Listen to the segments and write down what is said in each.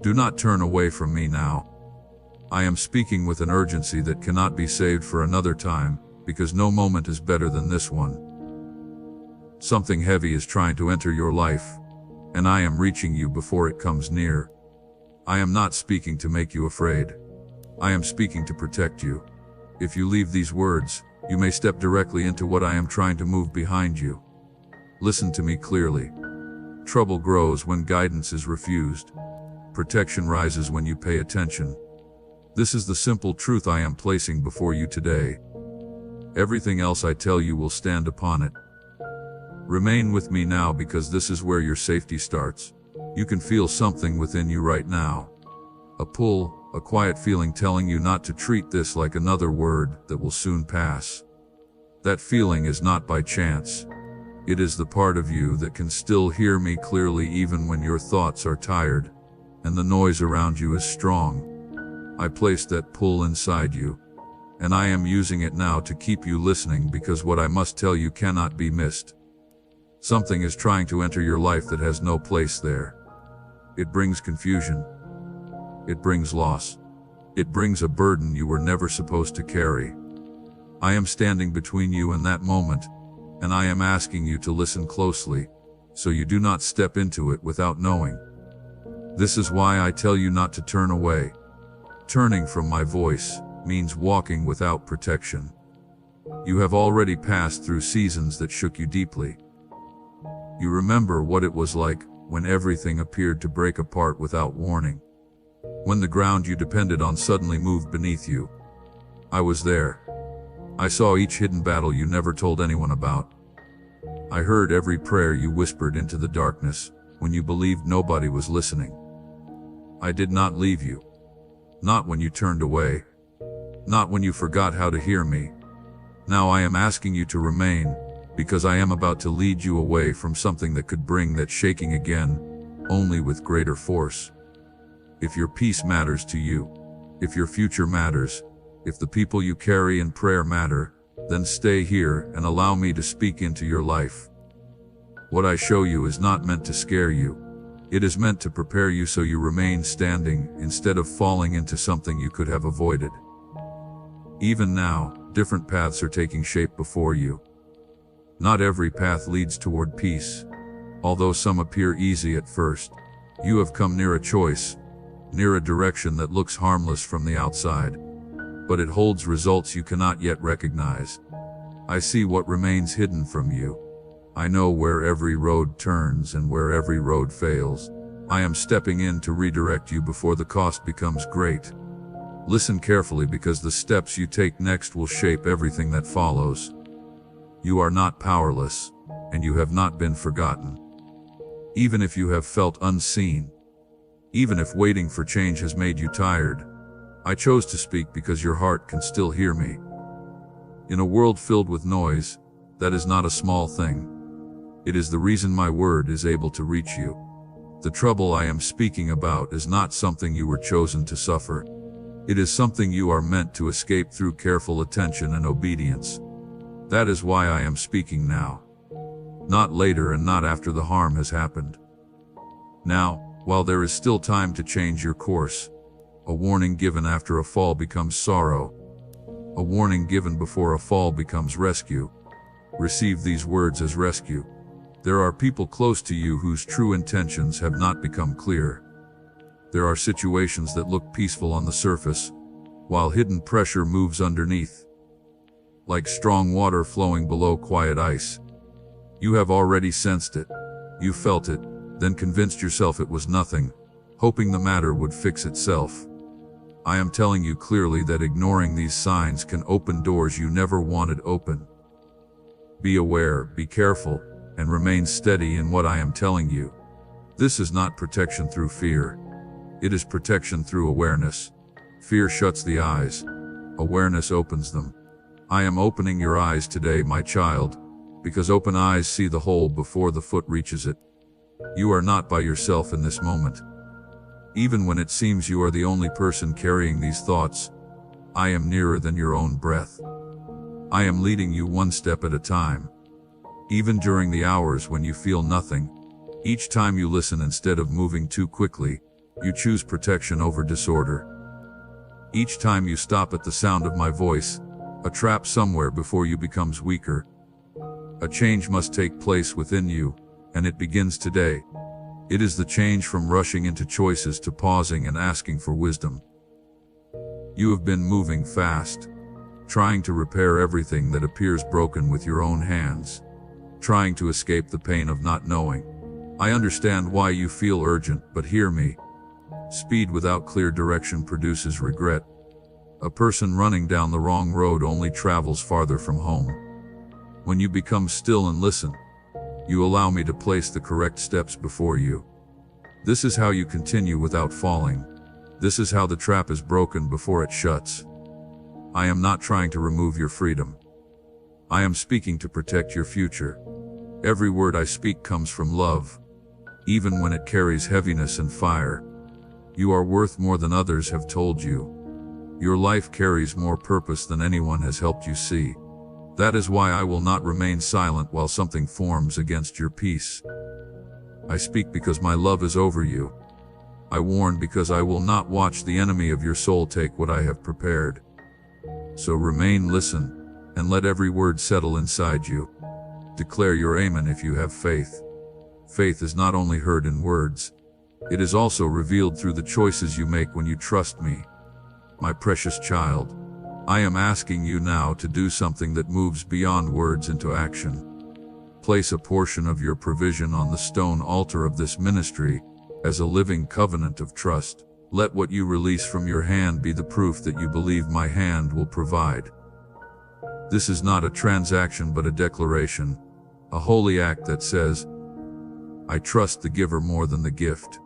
Do not turn away from me now. I am speaking with an urgency that cannot be saved for another time, because no moment is better than this one. Something heavy is trying to enter your life, and I am reaching you before it comes near. I am not speaking to make you afraid. I am speaking to protect you. If you leave these words, you may step directly into what I am trying to move behind you. Listen to me clearly. Trouble grows when guidance is refused. Protection rises when you pay attention. This is the simple truth I am placing before you today. Everything else I tell you will stand upon it. Remain with me now, because this is where your safety starts. You can feel something within you right now. A pull, a quiet feeling telling you not to treat this like another word that will soon pass. That feeling is not by chance. It is the part of you that can still hear me clearly even when your thoughts are tired, and the noise around you is strong. I placed that pull inside you, and I am using it now to keep you listening, because what I must tell you cannot be missed. Something is trying to enter your life that has no place there. It brings confusion. It brings loss. It brings a burden you were never supposed to carry. I am standing between you and that moment, and I am asking you to listen closely, so you do not step into it without knowing. This is why I tell you not to turn away. Turning from my voice means walking without protection. You have already passed through seasons that shook you deeply. You remember what it was like when everything appeared to break apart without warning. When the ground you depended on suddenly moved beneath you. I was there. I saw each hidden battle you never told anyone about. I heard every prayer you whispered into the darkness when you believed nobody was listening. I did not leave you. Not when you turned away. Not when you forgot how to hear me. Now I am asking you to remain, because I am about to lead you away from something that could bring that shaking again, only with greater force. If your peace matters to you, if your future matters, if the people you carry in prayer matter, then stay here and allow me to speak into your life. What I show you is not meant to scare you. It is meant to prepare you so you remain standing instead of falling into something you could have avoided. Even now, different paths are taking shape before you. Not every path leads toward peace. Although some appear easy at first, you have come near a choice, near a direction that looks harmless from the outside, but it holds results you cannot yet recognize. I see what remains hidden from you. I know where every road turns and where every road fails. I am stepping in to redirect you before the cost becomes great. Listen carefully, because the steps you take next will shape everything that follows. You are not powerless, and you have not been forgotten. Even if you have felt unseen, even if waiting for change has made you tired, I chose to speak because your heart can still hear me. In a world filled with noise, that is not a small thing. It is the reason my word is able to reach you. The trouble I am speaking about is not something you were chosen to suffer. It is something you are meant to escape through careful attention and obedience. That is why I am speaking now. Not later and not after the harm has happened. Now, while there is still time to change your course. A warning given after a fall becomes sorrow. A warning given before a fall becomes rescue. Receive these words as rescue. There are people close to you whose true intentions have not become clear. There are situations that look peaceful on the surface, while hidden pressure moves underneath. Like strong water flowing below quiet ice. You have already sensed it. You felt it, then convinced yourself it was nothing, hoping the matter would fix itself. I am telling you clearly that ignoring these signs can open doors you never wanted open. Be aware, be careful, and remain steady in what I am telling you. This is not protection through fear. It is protection through awareness. Fear shuts the eyes. Awareness opens them. I am opening your eyes today, my child, because open eyes see the hole before the foot reaches it. You are not by yourself in this moment. Even when it seems you are the only person carrying these thoughts, I am nearer than your own breath. I am leading you one step at a time. Even during the hours when you feel nothing, each time you listen instead of moving too quickly, You choose protection over disorder. Each time you stop at the sound of my voice, a trap somewhere before you becomes weaker. A change must take place within you, and it begins today. It is the change from rushing into choices to pausing and asking for wisdom. You have been moving fast, trying to repair everything that appears broken with your own hands, trying to escape the pain of not knowing. I understand why you feel urgent, but hear me. Speed without clear direction produces regret. A person running down the wrong road only travels farther from home. When you become still and listen, you allow me to place the correct steps before you. This is how you continue without falling. This is how the trap is broken before it shuts. I am not trying to remove your freedom. I am speaking to protect your future. Every word I speak comes from love, even when it carries heaviness and fire. You are worth more than others have told you. Your life carries more purpose than anyone has helped you see. That is why I will not remain silent while something forms against your peace. I speak because my love is over you. I warn because I will not watch the enemy of your soul take what I have prepared. So remain, listen, and let every word settle inside you. Declare your amen if you have faith. Faith is not only heard in words, it is also revealed through the choices you make when you trust me. My precious child, I am asking you now to do something that moves beyond words into action. Place a portion of your provision on the stone altar of this ministry as a living covenant of trust. Let what you release from your hand be the proof that you believe my hand will provide. This is not a transaction but a declaration, a holy act that says, I trust the giver more than the gift.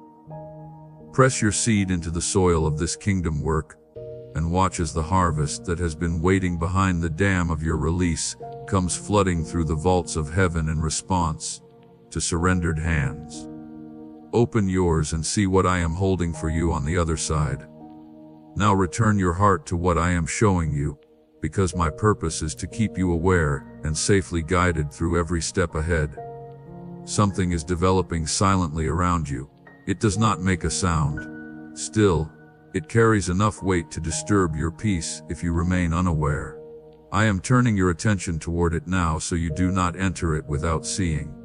Press your seed into the soil of this kingdom work, and watch as the harvest that has been waiting behind the dam of your release comes flooding through the vaults of heaven in response to surrendered hands. Open yours and see what I am holding for you on the other side. Now return your heart to what I am showing you, because my purpose is to keep you aware and safely guided through every step ahead. Something is developing silently around you. It does not make a sound. Still, it carries enough weight to disturb your peace if you remain unaware. I am turning your attention toward it now so you do not enter it without seeing.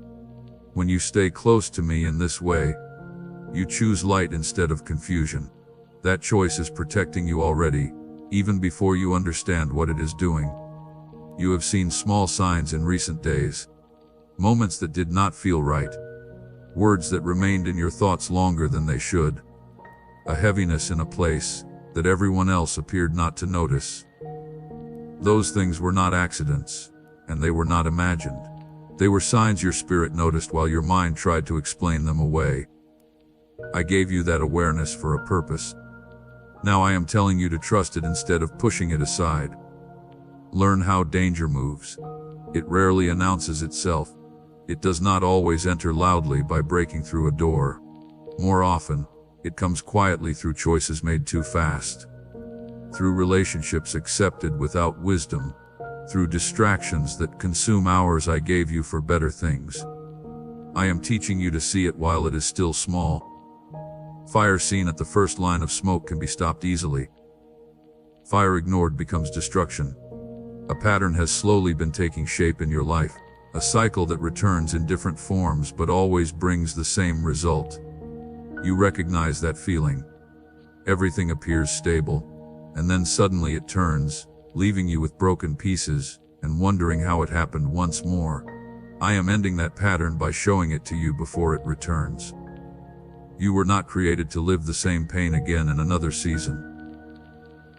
When you stay close to me in this way, you choose light instead of confusion. That choice is protecting you already, even before you understand what it is doing. You have seen small signs in recent days, moments that did not feel right, words that remained in your thoughts longer than they should, a heaviness in a place that everyone else appeared not to notice. Those things were not accidents, and they were not imagined. They were signs your spirit noticed while your mind tried to explain them away. I gave you that awareness for a purpose. Now I am telling you to trust it instead of pushing it aside. Learn how danger moves. It rarely announces itself. It does not always enter loudly by breaking through a door. More often, it comes quietly through choices made too fast, through relationships accepted without wisdom, through distractions that consume hours I gave you for better things. I am teaching you to see it while it is still small. Fire seen at the first line of smoke can be stopped easily. Fire ignored becomes destruction. A pattern has slowly been taking shape in your life, a cycle that returns in different forms but always brings the same result. You recognize that feeling. Everything appears stable, and then suddenly it turns, leaving you with broken pieces and wondering how it happened once more. I am ending that pattern by showing it to you before it returns. You were not created to live the same pain again in another season.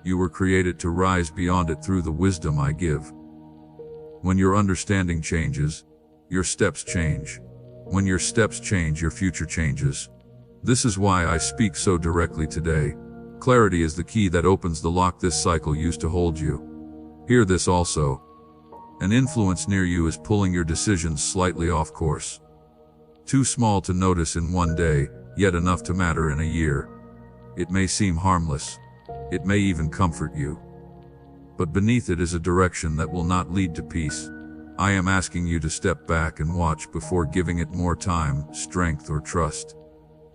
You were created to rise beyond it through the wisdom I give. When your understanding changes, your steps change. When your steps change, your future changes. This is why I speak so directly today. Clarity is the key that opens the lock this cycle used to hold you. Hear this also. An influence near you is pulling your decisions slightly off course. Too small to notice in one day, yet enough to matter in a year. It may seem harmless. It may even comfort you. But beneath it is a direction that will not lead to peace. I am asking you to step back and watch before giving it more time, strength, or trust.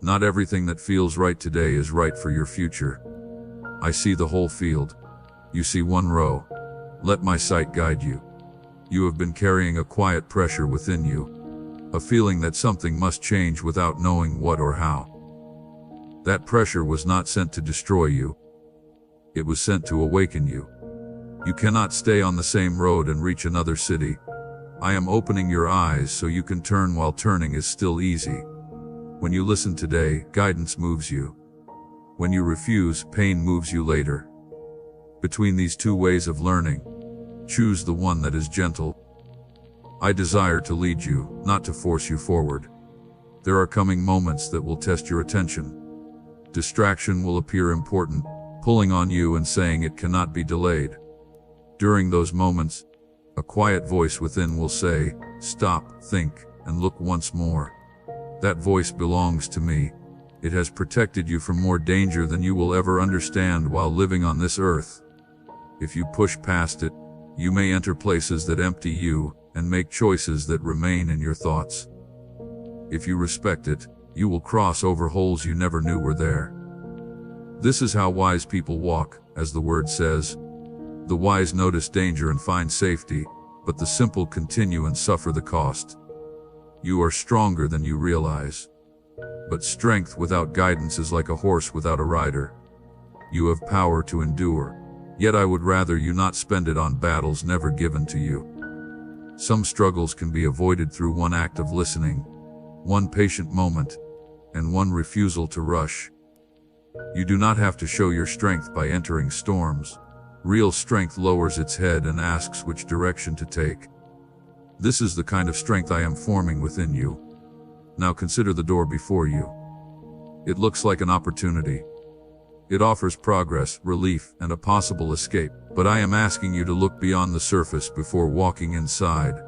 Not everything that feels right today is right for your future. I see the whole field. You see one row. Let my sight guide you. You have been carrying a quiet pressure within you, a feeling that something must change without knowing what or how. That pressure was not sent to destroy you. It was sent to awaken you. You cannot stay on the same road and reach another city. I am opening your eyes so you can turn while turning is still easy. When you listen today, guidance moves you. When you refuse, pain moves you later. Between these two ways of learning, choose the one that is gentle. I desire to lead you, not to force you forward. There are coming moments that will test your attention. Distraction will appear important, pulling on you and saying it cannot be delayed. During those moments, a quiet voice within will say, "Stop, think, and look once more." That voice belongs to me. It has protected you from more danger than you will ever understand while living on this earth. If you push past it, you may enter places that empty you and make choices that remain in your thoughts. If you respect it, you will cross over holes you never knew were there. This is how wise people walk, as the word says. The wise notice danger and find safety, but the simple continue and suffer the cost. You are stronger than you realize. But strength without guidance is like a horse without a rider. You have power to endure, yet I would rather you not spend it on battles never given to you. Some struggles can be avoided through one act of listening, one patient moment, and one refusal to rush. You do not have to show your strength by entering storms. Real strength lowers its head and asks which direction to take. This is the kind of strength I am forming within you. Now consider the door before you. It looks like an opportunity. It offers progress, relief, and a possible escape, but I am asking you to look beyond the surface before walking inside.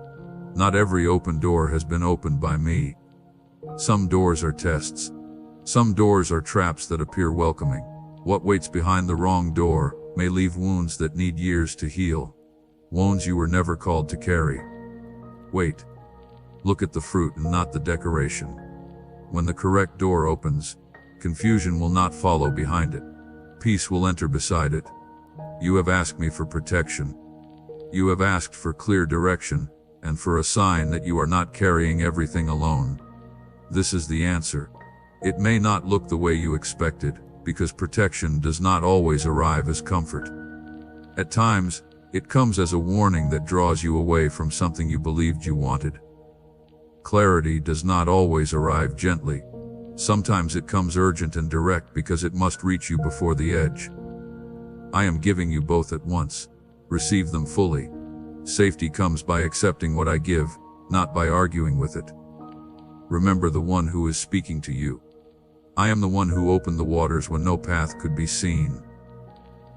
Not every open door has been opened by me. Some doors are tests. Some doors are traps that appear welcoming. What waits behind the wrong door may leave wounds that need years to heal. Wounds you were never called to carry. Wait. Look at the fruit and not the decoration. When the correct door opens, confusion will not follow behind it. Peace will enter beside it. You have asked me for protection. You have asked for clear direction, and for a sign that you are not carrying everything alone. This is the answer. It may not look the way you expected, because protection does not always arrive as comfort. At times, it comes as a warning that draws you away from something you believed you wanted. Clarity does not always arrive gently. Sometimes it comes urgent and direct because it must reach you before the edge. I am giving you both at once. Receive them fully. Safety comes by accepting what I give, not by arguing with it. Remember the one who is speaking to you. I am the one who opened the waters when no path could be seen.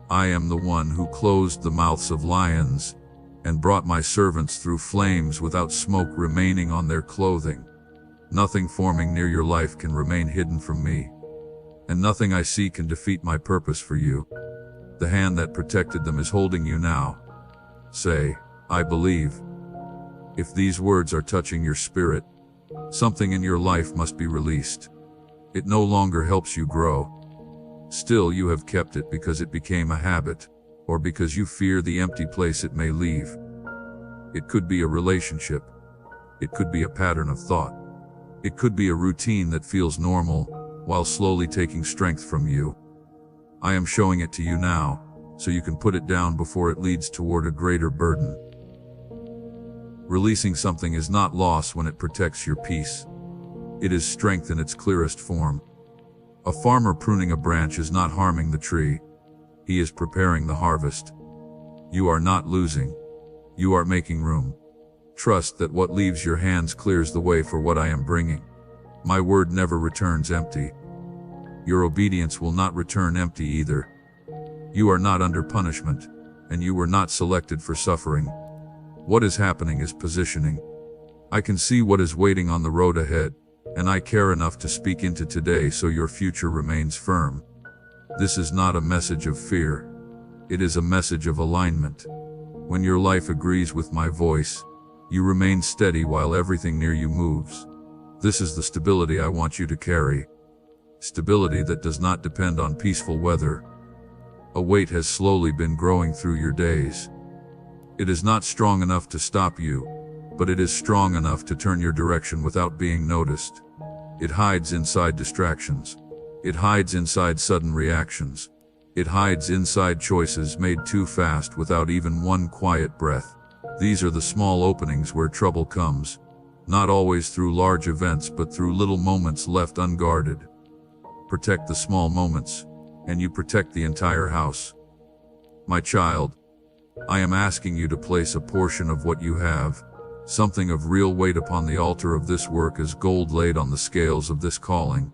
I am the one who closed the mouths of lions and brought my servants through flames without smoke remaining on their clothing. Nothing forming near your life can remain hidden from me, and nothing I see can defeat my purpose for you. The hand that protected them is holding you now. Say, I believe. If these words are touching your spirit, something in your life must be released. It no longer helps you grow. Still, you have kept it because it became a habit, or because you fear the empty place it may leave. It could be a relationship. It could be a pattern of thought. It could be a routine that feels normal, while slowly taking strength from you. I am showing it to you now, so you can put it down before it leads toward a greater burden. Releasing something is not loss when it protects your peace. It is strength in its clearest form. A farmer pruning a branch is not harming the tree. He is preparing the harvest. You are not losing. You are making room. Trust that what leaves your hands clears the way for what I am bringing. My word never returns empty. Your obedience will not return empty either. You are not under punishment, and you were not selected for suffering. What is happening is positioning. I can see what is waiting on the road ahead, and I care enough to speak into today so your future remains firm. This is not a message of fear. It is a message of alignment. When your life agrees with my voice, you remain steady while everything near you moves. This is the stability I want you to carry. stability that does not depend on peaceful weather. A weight has slowly been growing through your days. It is not strong enough to stop you, but it is strong enough to turn your direction without being noticed. It hides inside distractions. It hides inside sudden reactions. It hides inside choices made too fast without even one quiet breath. These are the small openings where trouble comes, not always through large events but through little moments left unguarded. Protect the small moments, and you protect the entire house. My child, I am asking you to place a portion of what you have, something of real weight, upon the altar of this work as gold laid on the scales of this calling.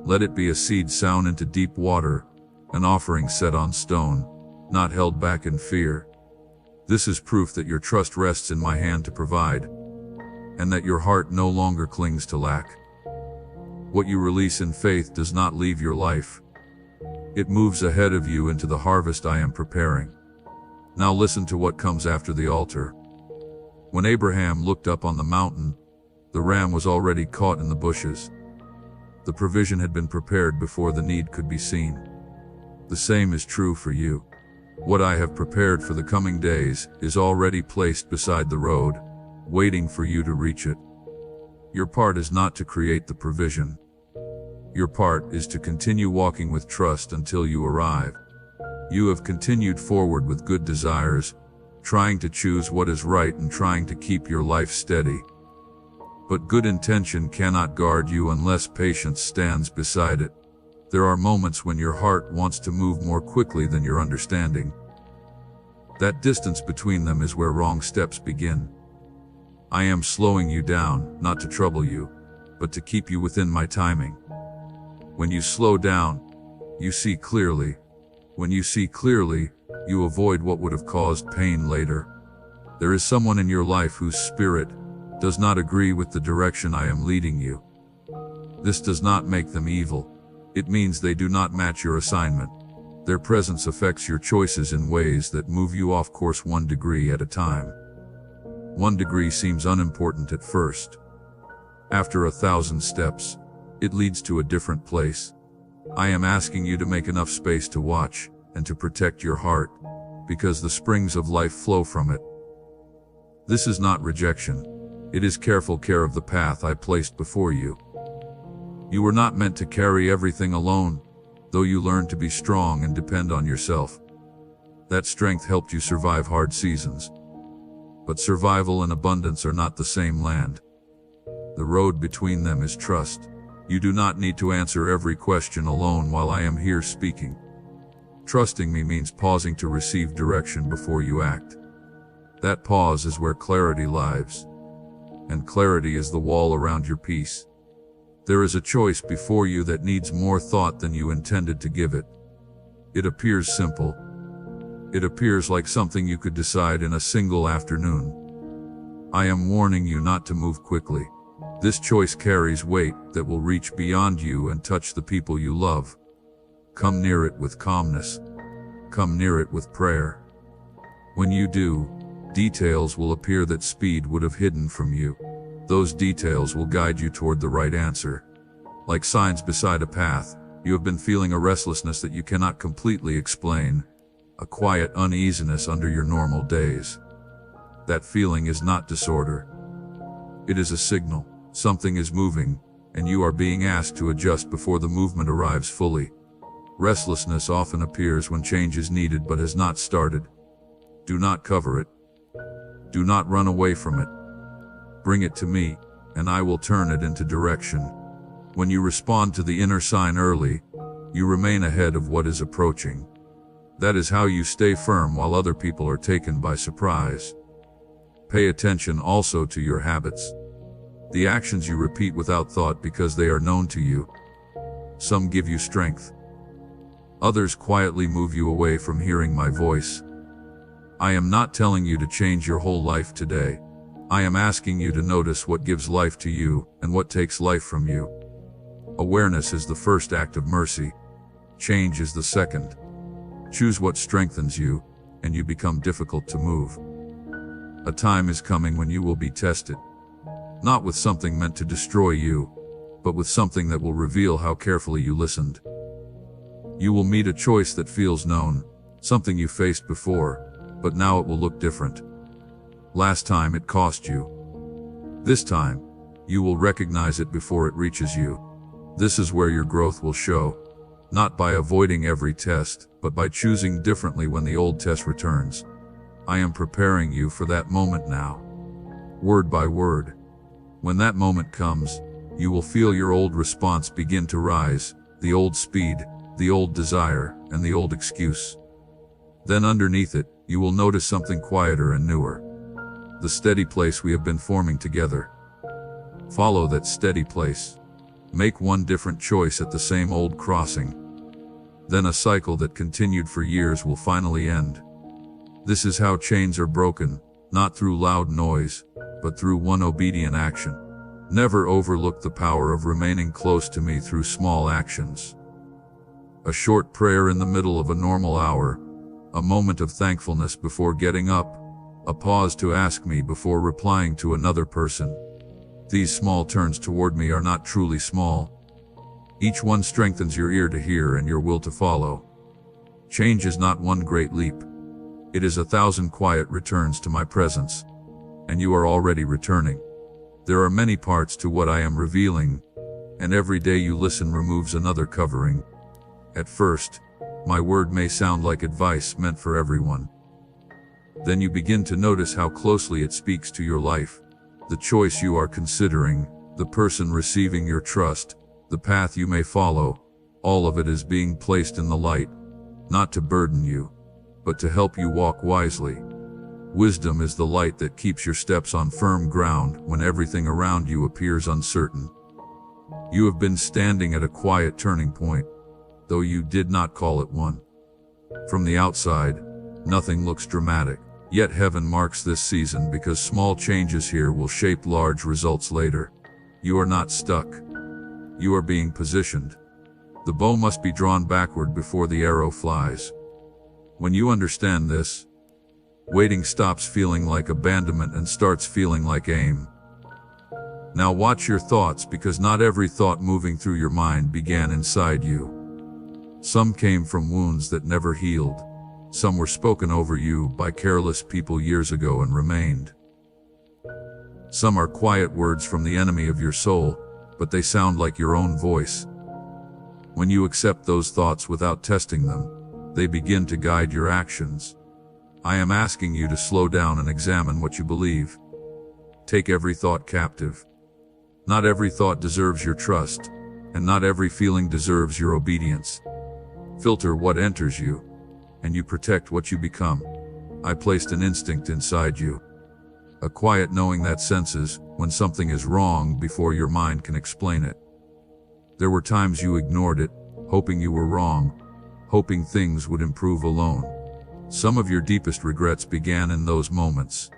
Let it be a seed sown into deep water, an offering set on stone, not held back in fear. This is proof that your trust rests in my hand to provide, and that your heart no longer clings to lack. What you release in faith does not leave your life. It moves ahead of you into the harvest I am preparing. Now listen to what comes after the altar. When Abraham looked up on the mountain, the ram was already caught in the bushes. The provision had been prepared before the need could be seen. The same is true for you. What I have prepared for the coming days is already placed beside the road, waiting for you to reach it. Your part is not to create the provision. Your part is to continue walking with trust until you arrive. You have continued forward with good desires, trying to choose what is right and trying to keep your life steady. But good intention cannot guard you unless patience stands beside it. There are moments when your heart wants to move more quickly than your understanding. That distance between them is where wrong steps begin. I am slowing you down, not to trouble you, but to keep you within my timing. When you slow down, you see clearly. When you see clearly, you avoid what would have caused pain later. There is someone in your life whose spirit does not agree with the direction I am leading you. This does not make them evil. It means they do not match your assignment. Their presence affects your choices in ways that move you off course 1 degree at a time. 1 degree seems unimportant at first. After 1,000 steps, it leads to a different place. I am asking you to make enough space to watch and to protect your heart, because the springs of life flow from it. This is not rejection. It is careful care of the path I placed before you. You were not meant to carry everything alone, though you learned to be strong and depend on yourself. That strength helped you survive hard seasons. But survival and abundance are not the same land. The road between them is trust. You do not need to answer every question alone while I am here speaking. Trusting me means pausing to receive direction before you act. That pause is where clarity lives. And clarity is the wall around your peace. There is a choice before you that needs more thought than you intended to give it. It appears simple. It appears like something you could decide in a single afternoon. I am warning you not to move quickly. This choice carries weight that will reach beyond you and touch the people you love. Come near it with calmness. Come near it with prayer. When you do, details will appear that speed would have hidden from you. Those details will guide you toward the right answer. Like signs beside a path, you have been feeling a restlessness that you cannot completely explain, a quiet uneasiness under your normal days. That feeling is not disorder. It is a signal. Something is moving, and you are being asked to adjust before the movement arrives fully. Restlessness often appears when change is needed but has not started. Do not cover it. Do not run away from it. Bring it to me, and I will turn it into direction. When you respond to the inner sign early, you remain ahead of what is approaching. That is how you stay firm while other people are taken by surprise. Pay attention also to your habits. The actions you repeat without thought because they are known to you. Some give you strength. Others quietly move you away from hearing my voice. I am not telling you to change your whole life today. I am asking you to notice what gives life to you and what takes life from you. Awareness is the first act of mercy. Change is the second. Choose what strengthens you, and you become difficult to move. A time is coming when you will be tested. Not with something meant to destroy you, but with something that will reveal how carefully you listened. You will meet a choice that feels known, something you faced before, but now it will look different. Last time it cost you. This time, you will recognize it before it reaches you. This is where your growth will show, not by avoiding every test, but by choosing differently when the old test returns. I am preparing you for that moment now, word by word. When that moment comes, you will feel your old response begin to rise, the old speed, the old desire, and the old excuse. Then underneath it, you will notice something quieter and newer. The steady place we have been forming together. Follow that steady place. Make one different choice at the same old crossing. Then a cycle that continued for years will finally end. This is how chains are broken, not through loud noise, but through one obedient action. Never overlook the power of remaining close to me through small actions. A short prayer in the middle of a normal hour, a moment of thankfulness before getting up, a pause to ask me before replying to another person. These small turns toward me are not truly small. Each one strengthens your ear to hear and your will to follow. Change is not one great leap. It is 1,000 quiet returns to my presence. And you are already returning. There are many parts to what I am revealing, and every day you listen removes another covering. At first, my word may sound like advice meant for everyone. Then you begin to notice how closely it speaks to your life. The choice you are considering, the person receiving your trust, the path you may follow, all of it is being placed in the light, not to burden you, but to help you walk wisely. Wisdom is the light that keeps your steps on firm ground when everything around you appears uncertain. You have been standing at a quiet turning point, though you did not call it one. From the outside, nothing looks dramatic. Yet heaven marks this season because small changes here will shape large results later. You are not stuck. You are being positioned. The bow must be drawn backward before the arrow flies. When you understand this, waiting stops feeling like abandonment and starts feeling like aim. Now watch your thoughts, because not every thought moving through your mind began inside you. Some came from wounds that never healed. Some were spoken over you by careless people years ago and remained. Some are quiet words from the enemy of your soul, but they sound like your own voice. When you accept those thoughts without testing them, they begin to guide your actions. I am asking you to slow down and examine what you believe. Take every thought captive. Not every thought deserves your trust, and not every feeling deserves your obedience. Filter what enters you, and you protect what you become. I placed an instinct inside you. A quiet knowing that senses when something is wrong before your mind can explain it. There were times you ignored it, hoping you were wrong, hoping things would improve alone. Some of your deepest regrets began in those moments.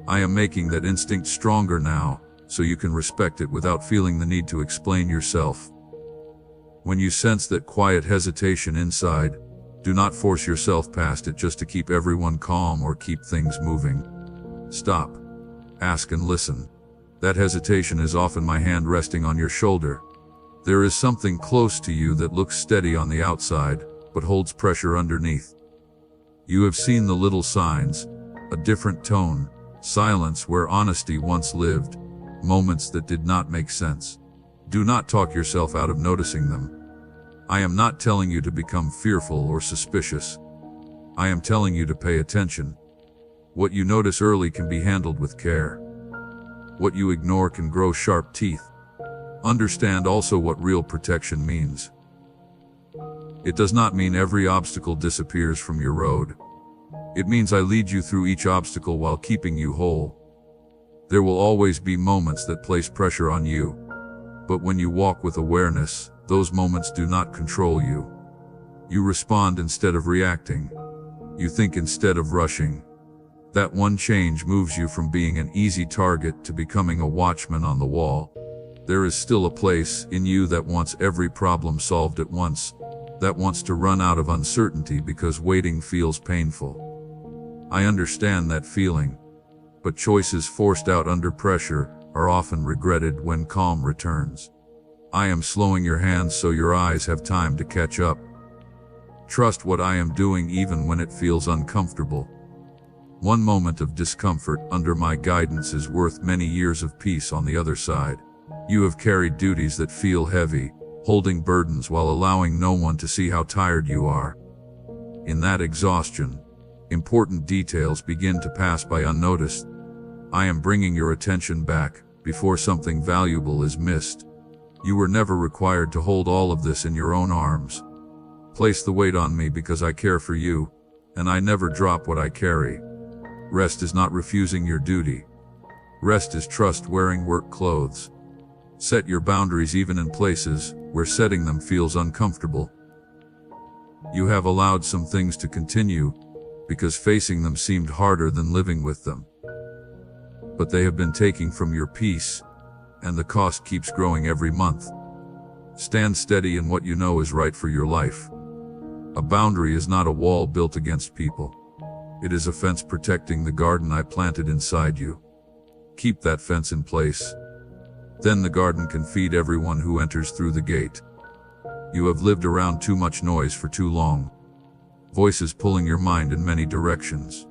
I am making that instinct stronger now, so you can respect it without feeling the need to explain yourself. When you sense that quiet hesitation inside, do not force yourself past it just to keep everyone calm or keep things moving. Stop. Ask and listen. That hesitation is often my hand resting on your shoulder. There is something close to you that looks steady on the outside, but holds pressure underneath. You have seen the little signs, a different tone, silence where honesty once lived, moments that did not make sense. Do not talk yourself out of noticing them. I am not telling you to become fearful or suspicious. I am telling you to pay attention. What you notice early can be handled with care. What you ignore can grow sharp teeth. Understand also what real protection means. It does not mean every obstacle disappears from your road. It means I lead you through each obstacle while keeping you whole. There will always be moments that place pressure on you, but when you walk with awareness, those moments do not control you. You respond instead of reacting. You think instead of rushing. That one change moves you from being an easy target to becoming a watchman on the wall. There is still a place in you that wants every problem solved at once, that wants to run out of uncertainty because waiting feels painful. I understand that feeling, but choices forced out under pressure are often regretted when calm returns. I am slowing your hands so your eyes have time to catch up. Trust what I am doing even when it feels uncomfortable. One moment of discomfort under my guidance is worth many years of peace on the other side. You have carried duties that feel heavy, holding burdens while allowing no one to see how tired you are. In that exhaustion, important details begin to pass by unnoticed. I am bringing your attention back before something valuable is missed. You were never required to hold all of this in your own arms. Place the weight on me because I care for you, and I never drop what I carry. Rest is not refusing your duty. Rest is trust wearing work clothes. Set your boundaries even in places where setting them feels uncomfortable. You have allowed some things to continue because facing them seemed harder than living with them. But they have been taking from your peace, and the cost keeps growing every month. Stand steady in what you know is right for your life. A boundary is not a wall built against people. It is a fence protecting the garden I planted inside you. Keep that fence in place. Then the garden can feed everyone who enters through the gate. You have lived around too much noise for too long. Voices pulling your mind in many directions.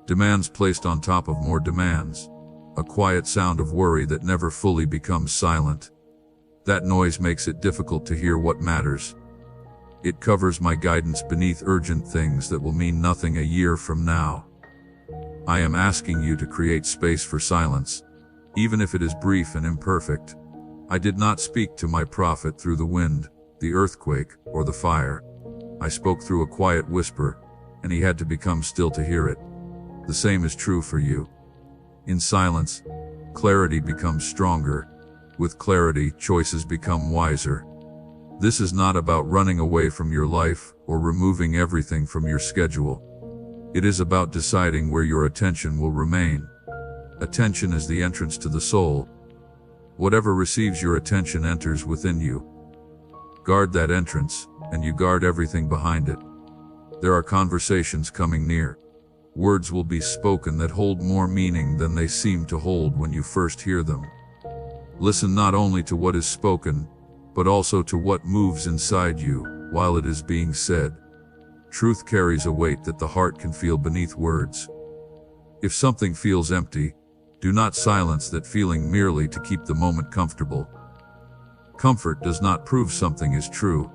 Demands placed on top of more demands. A quiet sound of worry that never fully becomes silent. That noise makes it difficult to hear what matters. It covers my guidance beneath urgent things that will mean nothing a year from now. I am asking you to create space for silence, even if it is brief and imperfect. I did not speak to my prophet through the wind, the earthquake, or the fire. I spoke through a quiet whisper, and he had to become still to hear it. The same is true for you. In silence, clarity becomes stronger. With clarity, choices become wiser. This is not about running away from your life or removing everything from your schedule. It is about deciding where your attention will remain. Attention is the entrance to the soul. Whatever receives your attention enters within you. Guard that entrance, and you guard everything behind it. There are conversations coming near. Words will be spoken that hold more meaning than they seem to hold when you first hear them. Listen not only to what is spoken, but also to what moves inside you while it is being said. Truth carries a weight that the heart can feel beneath words. If something feels empty, do not silence that feeling merely to keep the moment comfortable. Comfort does not prove something is true,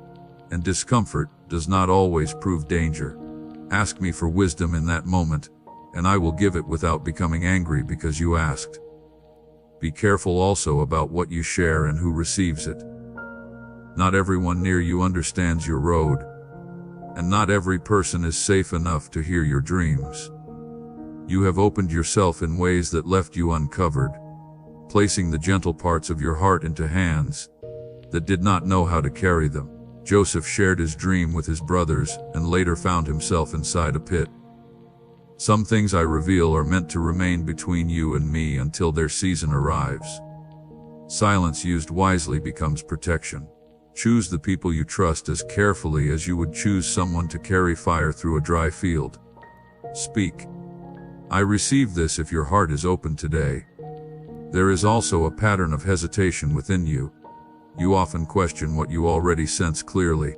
and discomfort does not always prove danger. Ask me for wisdom in that moment, and I will give it without becoming angry because you asked. Be careful also about what you share and who receives it. Not everyone near you understands your road, and not every person is safe enough to hear your dreams. You have opened yourself in ways that left you uncovered, placing the gentle parts of your heart into hands that did not know how to carry them. Joseph shared his dream with his brothers and later found himself inside a pit. Some things I reveal are meant to remain between you and me until their season arrives. Silence used wisely becomes protection. Choose the people you trust as carefully as you would choose someone to carry fire through a dry field. Speak. I receive this if your heart is open today. There is also a pattern of hesitation within you. You often question what you already sense clearly.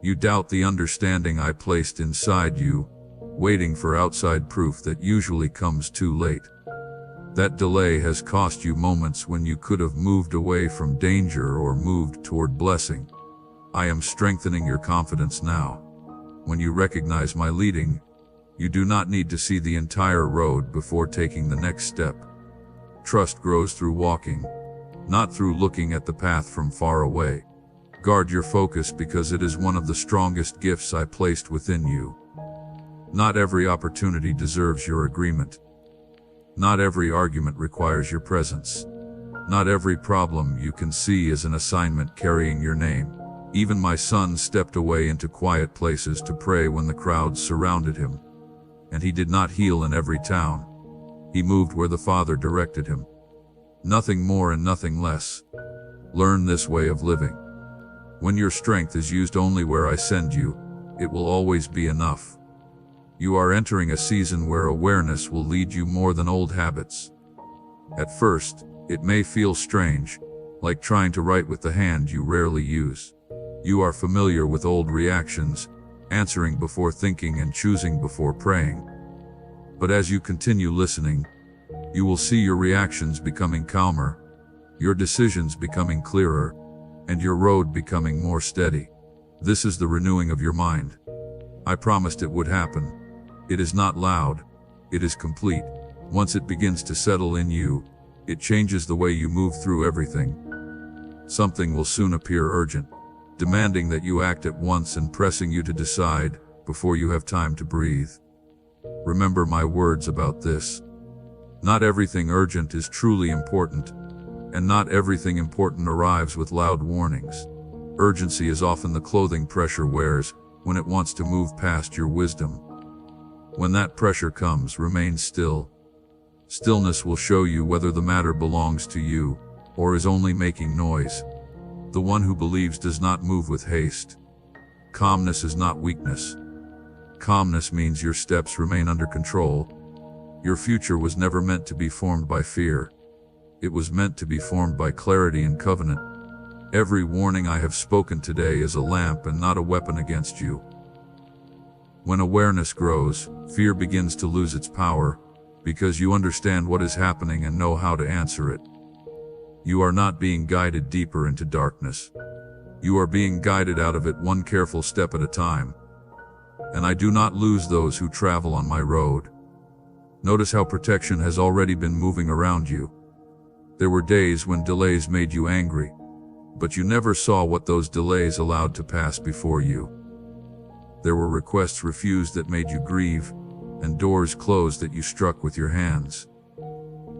You doubt the understanding I placed inside you, waiting for outside proof that usually comes too late. That delay has cost you moments when you could have moved away from danger or moved toward blessing. I am strengthening your confidence now. When you recognize my leading, you do not need to see the entire road before taking the next step. Trust grows through walking, not through looking at the path from far away. Guard your focus because it is one of the strongest gifts I placed within you. Not every opportunity deserves your agreement. Not every argument requires your presence. Not every problem you can see is an assignment carrying your name. Even my son stepped away into quiet places to pray when the crowds surrounded him. And he did not heal in every town. He moved where the Father directed him. Nothing more and nothing less. Learn this way of living. When your strength is used only where I send you, it will always be enough. You are entering a season where awareness will lead you more than old habits. At first, it may feel strange, like trying to write with the hand you rarely use. You are familiar with old reactions, answering before thinking and choosing before praying. But as you continue listening, you will see your reactions becoming calmer, your decisions becoming clearer, and your road becoming more steady. This is the renewing of your mind. I promised it would happen. It is not loud, it is complete. Once it begins to settle in you, it changes the way you move through everything. Something will soon appear urgent, demanding that you act at once and pressing you to decide before you have time to breathe. Remember my words about this. Not everything urgent is truly important, and not everything important arrives with loud warnings. Urgency is often the clothing pressure wears when it wants to move past your wisdom. When that pressure comes, remain still. Stillness will show you whether the matter belongs to you or is only making noise. The one who believes does not move with haste. Calmness is not weakness. Calmness means your steps remain under control. Your future was never meant to be formed by fear. It was meant to be formed by clarity and covenant. Every warning I have spoken today is a lamp and not a weapon against you. When awareness grows, fear begins to lose its power, because you understand what is happening and know how to answer it. You are not being guided deeper into darkness. You are being guided out of it one careful step at a time. And I do not lose those who travel on my road. Notice how protection has already been moving around you. There were days when delays made you angry, but you never saw what those delays allowed to pass before you. There were requests refused that made you grieve, and doors closed that you struck with your hands.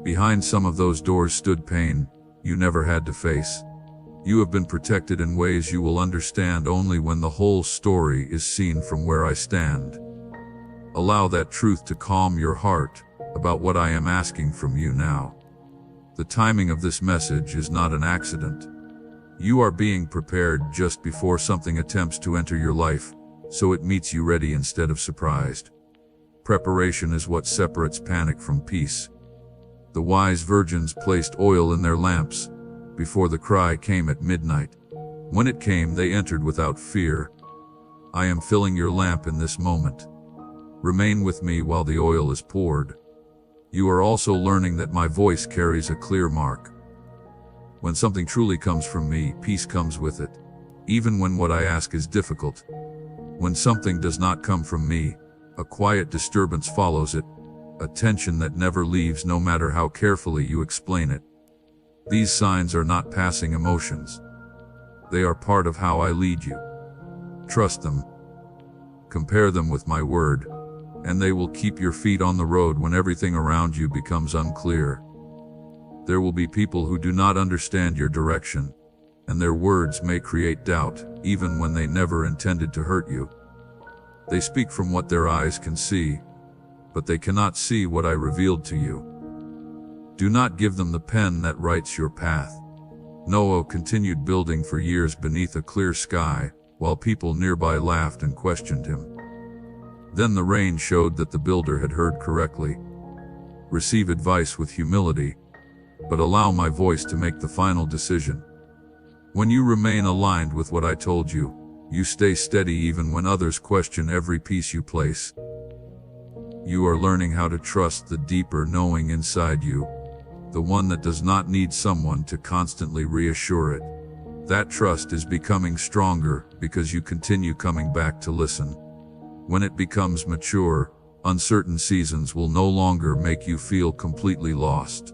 Behind some of those doors stood pain you never had to face. You have been protected in ways you will understand only when the whole story is seen from where I stand. Allow that truth to calm your heart about what I am asking from you now. The timing of this message is not an accident. You are being prepared just before something attempts to enter your life, so it meets you ready instead of surprised. Preparation is what separates panic from peace. The wise virgins placed oil in their lamps before the cry came at midnight. When it came, they entered without fear. I am filling your lamp in this moment. Remain with me while the oil is poured. You are also learning that my voice carries a clear mark. When something truly comes from me, peace comes with it, even when what I ask is difficult. When something does not come from me, a quiet disturbance follows it, a tension that never leaves no matter how carefully you explain it. These signs are not passing emotions. They are part of how I lead you. Trust them. Compare them with my word, and they will keep your feet on the road when everything around you becomes unclear. There will be people who do not understand your direction, and their words may create doubt, even when they never intended to hurt you. They speak from what their eyes can see, but they cannot see what I revealed to you. Do not give them the pen that writes your path. Noah continued building for years beneath a clear sky, while people nearby laughed and questioned him. Then the rain showed that the builder had heard correctly. Receive advice with humility, but allow my voice to make the final decision. When you remain aligned with what I told you, you stay steady even when others question every piece you place. You are learning how to trust the deeper knowing inside you, the one that does not need someone to constantly reassure it. That trust is becoming stronger because you continue coming back to listen. When it becomes mature, uncertain seasons will no longer make you feel completely lost.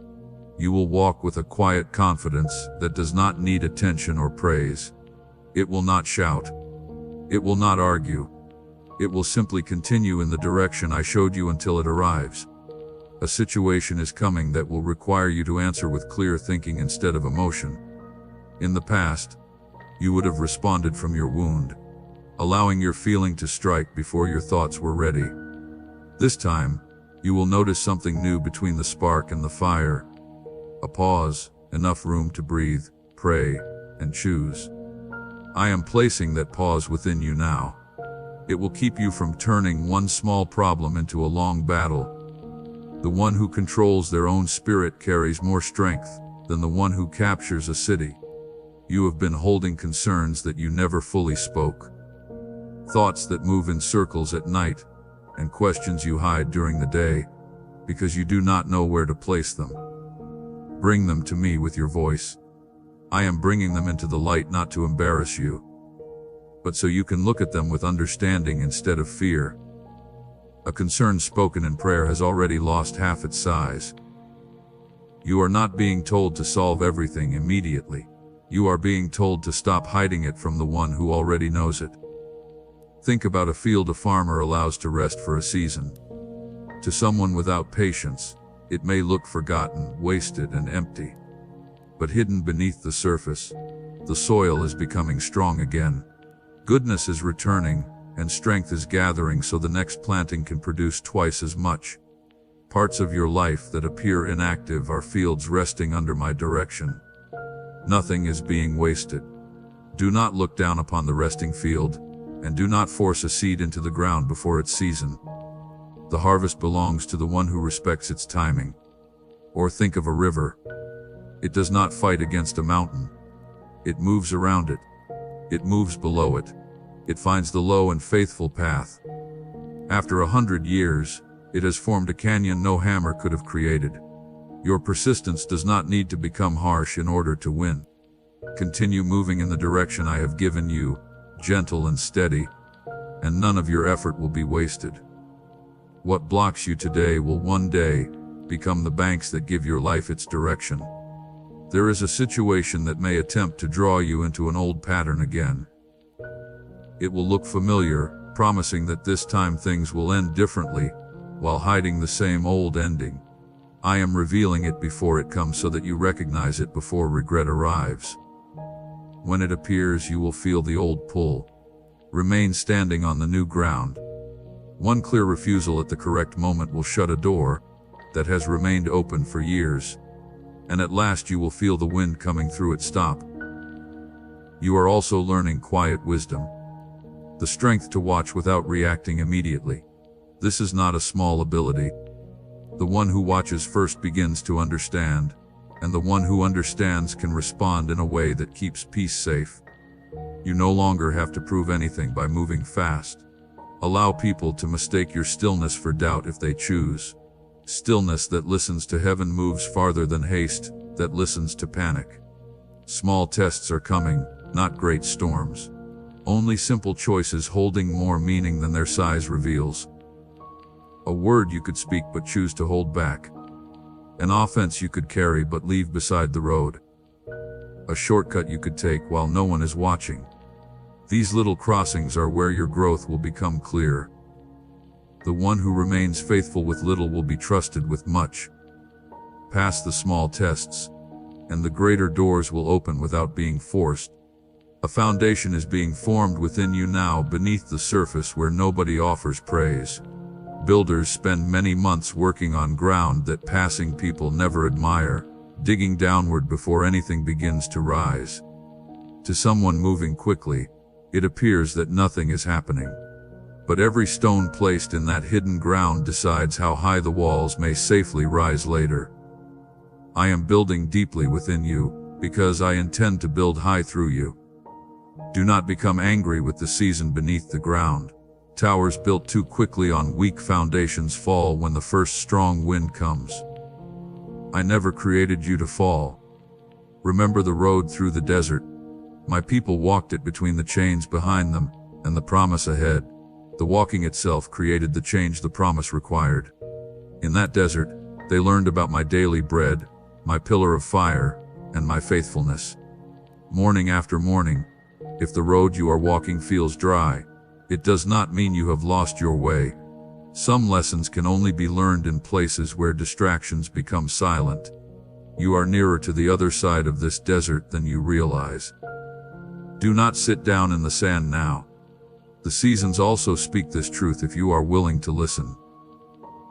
You will walk with a quiet confidence that does not need attention or praise. It will not shout. It will not argue. It will simply continue in the direction I showed you until it arrives. A situation is coming that will require you to answer with clear thinking instead of emotion. In the past, you would have responded from your wound, allowing your feeling to strike before your thoughts were ready. This time, you will notice something new between the spark and the fire. A pause, enough room to breathe, pray, and choose. I am placing that pause within you now. It will keep you from turning one small problem into a long battle. The one who controls their own spirit carries more strength than the one who captures a city. You have been holding concerns that you never fully spoke, thoughts that move in circles at night, and questions you hide during the day, because you do not know where to place them. Bring them to me with your voice. I am bringing them into the light not to embarrass you, but so you can look at them with understanding instead of fear. A concern spoken in prayer has already lost half its size. You are not being told to solve everything immediately. You are being told to stop hiding it from the one who already knows it. Think about a field a farmer allows to rest for a season. To someone without patience, it may look forgotten, wasted, and empty. But hidden beneath the surface, the soil is becoming strong again. Goodness is returning, and strength is gathering so the next planting can produce twice as much. Parts of your life that appear inactive are fields resting under my direction. Nothing is being wasted. Do not look down upon the resting field, and do not force a seed into the ground before its season. The harvest belongs to the one who respects its timing. Or think of a river. It does not fight against a mountain. It moves around it. It moves below it. It finds the low and faithful path. After 100 years, it has formed a canyon no hammer could have created. Your persistence does not need to become harsh in order to win. Continue moving in the direction I have given you, gentle and steady, and none of your effort will be wasted. What blocks you today will one day become the banks that give your life its direction. There is a situation that may attempt to draw you into an old pattern again. It will look familiar, promising that this time things will end differently, while hiding the same old ending. I am revealing it before it comes so that you recognize it before regret arrives. When it appears, you will feel the old pull. Remain standing on the new ground. One clear refusal at the correct moment will shut a door that has remained open for years, and at last you will feel the wind coming through it stop. You are also learning quiet wisdom, the strength to watch without reacting immediately. This is not a small ability. The one who watches first begins to understand, and the one who understands can respond in a way that keeps peace safe. You no longer have to prove anything by moving fast. Allow people to mistake your stillness for doubt if they choose. Stillness that listens to heaven moves farther than haste that listens to panic. Small tests are coming, not great storms. Only simple choices holding more meaning than their size reveals. A word you could speak but choose to hold back. An offense you could carry but leave beside the road. A shortcut you could take while no one is watching. These little crossings are where your growth will become clear. The one who remains faithful with little will be trusted with much. Pass the small tests, and the greater doors will open without being forced. A foundation is being formed within you now beneath the surface where nobody offers praise. Builders spend many months working on ground that passing people never admire, digging downward before anything begins to rise. To someone moving quickly, it appears that nothing is happening. But every stone placed in that hidden ground decides how high the walls may safely rise later. I am building deeply within you, because I intend to build high through you. Do not become angry with the season beneath the ground. Towers built too quickly on weak foundations fall when the first strong wind comes. I never created you to fall. Remember the road through the desert. My people walked it between the chains behind them, and the promise ahead. The walking itself created the change the promise required. In that desert, they learned about my daily bread, my pillar of fire, and my faithfulness. Morning after morning, if the road you are walking feels dry, it does not mean you have lost your way. Some lessons can only be learned in places where distractions become silent. You are nearer to the other side of this desert than you realize. Do not sit down in the sand now. The seasons also speak this truth if you are willing to listen.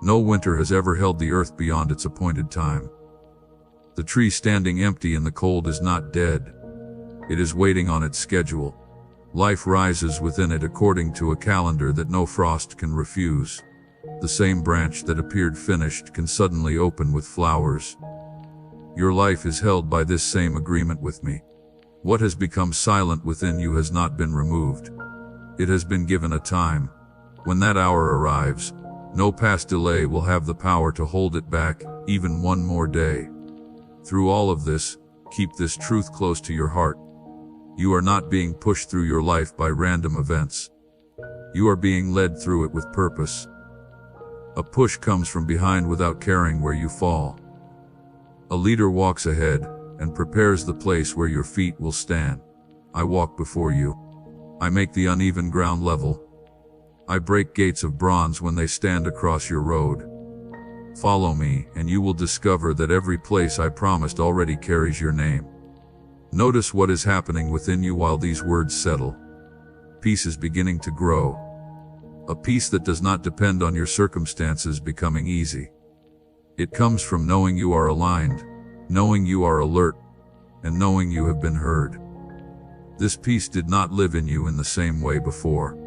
No winter has ever held the earth beyond its appointed time. The tree standing empty in the cold is not dead. It is waiting on its schedule. Life rises within it according to a calendar that no frost can refuse. The same branch that appeared finished can suddenly open with flowers. Your life is held by this same agreement with me. What has become silent within you has not been removed. It has been given a time. When that hour arrives, no past delay will have the power to hold it back, even one more day. Through all of this, keep this truth close to your heart. You are not being pushed through your life by random events. You are being led through it with purpose. A push comes from behind without caring where you fall. A leader walks ahead and prepares the place where your feet will stand. I walk before you. I make the uneven ground level. I break gates of bronze when they stand across your road. Follow me, and you will discover that every place I promised already carries your name. Notice what is happening within you while these words settle. Peace is beginning to grow. A peace that does not depend on your circumstances becoming easy. It comes from knowing you are aligned, knowing you are alert, and knowing you have been heard. This peace did not live in you in the same way before.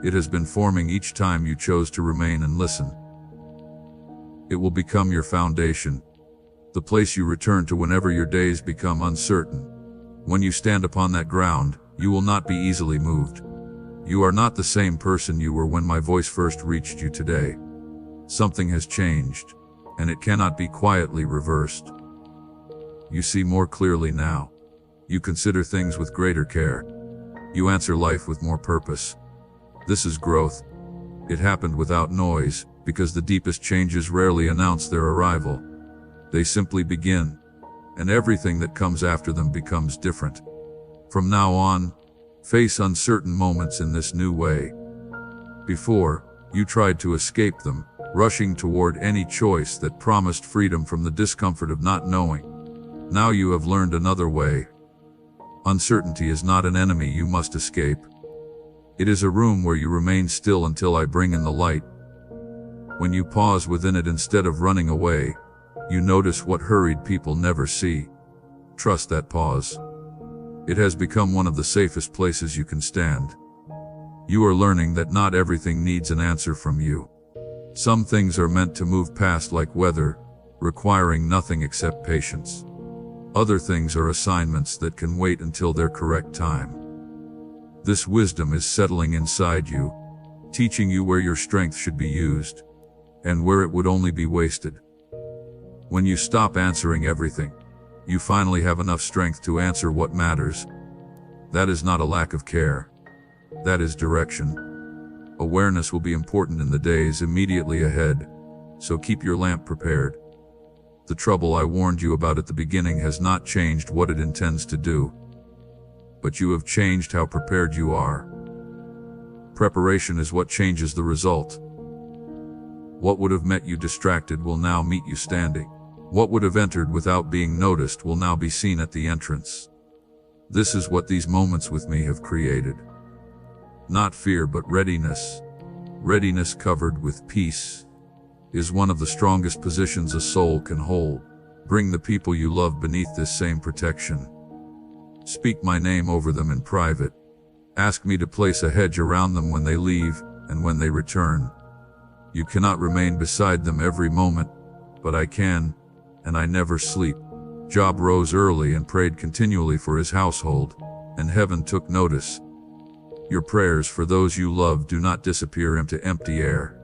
It has been forming each time you chose to remain and listen. It will become your foundation, the place you return to whenever your days become uncertain. When you stand upon that ground, you will not be easily moved. You are not the same person you were when my voice first reached you today. Something has changed, and it cannot be quietly reversed. You see more clearly now. You consider things with greater care. You answer life with more purpose. This is growth. It happened without noise, because the deepest changes rarely announce their arrival. They simply begin, and everything that comes after them becomes different. From now on, face uncertain moments in this new way. Before, you tried to escape them, rushing toward any choice that promised freedom from the discomfort of not knowing. Now you have learned another way. Uncertainty is not an enemy you must escape. It is a room where you remain still until I bring in the light. When you pause within it instead of running away, you notice what hurried people never see. Trust that pause. It has become one of the safest places you can stand. You are learning that not everything needs an answer from you. Some things are meant to move past like weather, requiring nothing except patience. Other things are assignments that can wait until their correct time. This wisdom is settling inside you, teaching you where your strength should be used, and where it would only be wasted. When you stop answering everything, you finally have enough strength to answer what matters. That is not a lack of care. That is direction. Awareness will be important in the days immediately ahead, so keep your lamp prepared. The trouble I warned you about at the beginning has not changed what it intends to do, but you have changed how prepared you are. Preparation is what changes the result. What would have met you distracted will now meet you standing. What would have entered without being noticed will now be seen at the entrance. This is what these moments with me have created. Not fear but readiness. Readiness covered with peace is one of the strongest positions a soul can hold. Bring the people you love beneath this same protection. Speak my name over them in private. Ask me to place a hedge around them when they leave and when they return. You cannot remain beside them every moment, but I can, and I never sleep. Job rose early and prayed continually for his household, and heaven took notice. Your prayers for those you love do not disappear into empty air.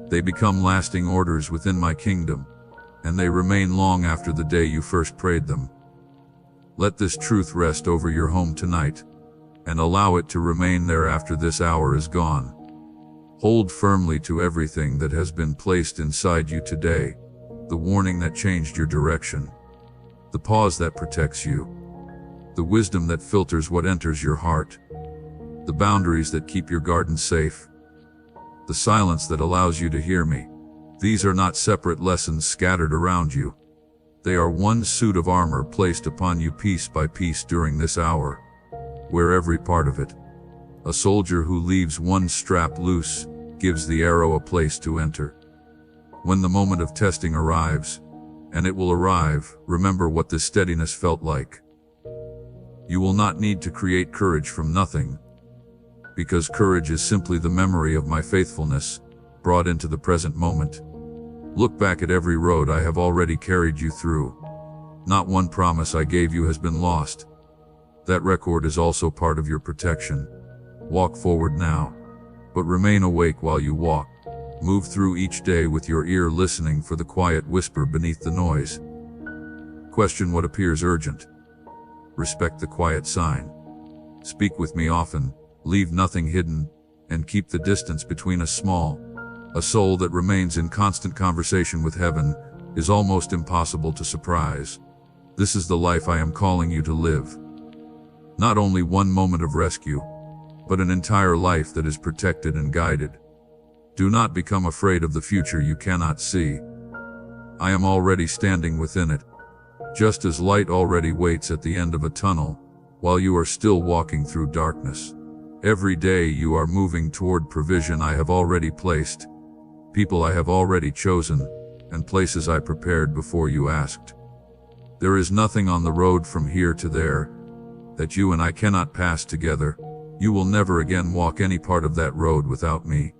They become lasting orders within my kingdom, and they remain long after the day you first prayed them. Let this truth rest over your home tonight, and allow it to remain there after this hour is gone. Hold firmly to everything that has been placed inside you today, the warning that changed your direction, the pause that protects you, the wisdom that filters what enters your heart, the boundaries that keep your garden safe, the silence that allows you to hear me. These are not separate lessons scattered around you. They are one suit of armor placed upon you piece by piece during this hour. Wear every part of it. A soldier who leaves one strap loose gives the arrow a place to enter. When the moment of testing arrives, and it will arrive, remember what this steadiness felt like. You will not need to create courage from nothing, because courage is simply the memory of my faithfulness, brought into the present moment. Look back at every road I have already carried you through. Not one promise I gave you has been lost. That record is also part of your protection. Walk forward now, but remain awake while you walk. Move through each day with your ear listening for the quiet whisper beneath the noise. Question what appears urgent. Respect the quiet sign. Speak with me often, leave nothing hidden, and keep the distance between us small. A soul that remains in constant conversation with heaven is almost impossible to surprise. This is the life I am calling you to live. Not only one moment of rescue, but an entire life that is protected and guided. Do not become afraid of the future you cannot see. I am already standing within it, just as light already waits at the end of a tunnel, while you are still walking through darkness. Every day you are moving toward provision I have already placed, people I have already chosen, and places I prepared before you asked. There is nothing on the road from here to there that you and I cannot pass together. You will never again walk any part of that road without me.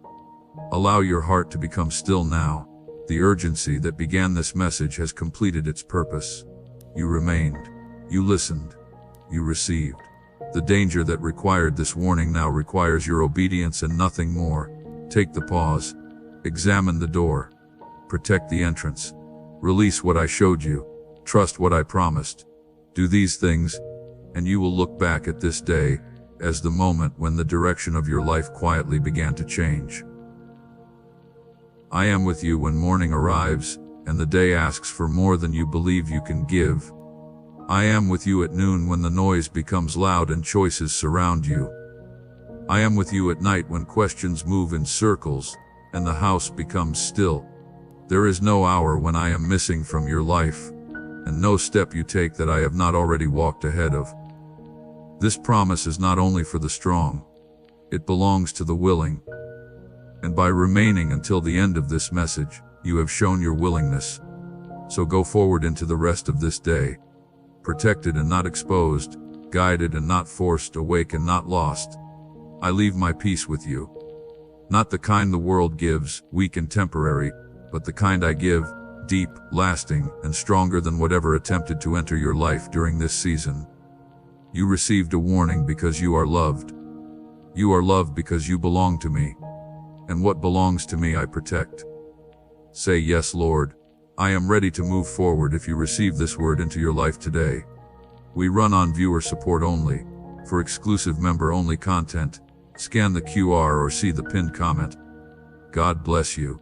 Allow your heart to become still now. The urgency that began this message has completed its purpose. You remained. You listened. You received. The danger that required this warning now requires your obedience and nothing more. Take the pause. Examine the door. Protect the entrance. Release what I showed you. Trust what I promised. Do these things, and you will look back at this day as the moment when the direction of your life quietly began to change. I am with you when morning arrives, and the day asks for more than you believe you can give. I am with you at noon when the noise becomes loud and choices surround you. I am with you at night when questions move in circles, and the house becomes still. There is no hour when I am missing from your life, and no step you take that I have not already walked ahead of. This promise is not only for the strong, it belongs to the willing. And by remaining until the end of this message, you have shown your willingness. So go forward into the rest of this day, protected and not exposed, guided and not forced, awake and not lost. I leave my peace with you. Not the kind the world gives, weak and temporary, but the kind I give, deep, lasting, and stronger than whatever attempted to enter your life during this season. You received a warning because you are loved. You are loved because you belong to me. And what belongs to me I protect. Say yes, Lord. I am ready to move forward if you receive this word into your life today. We run on viewer support only. For exclusive member-only content, scan the QR or see the pinned comment. God bless you.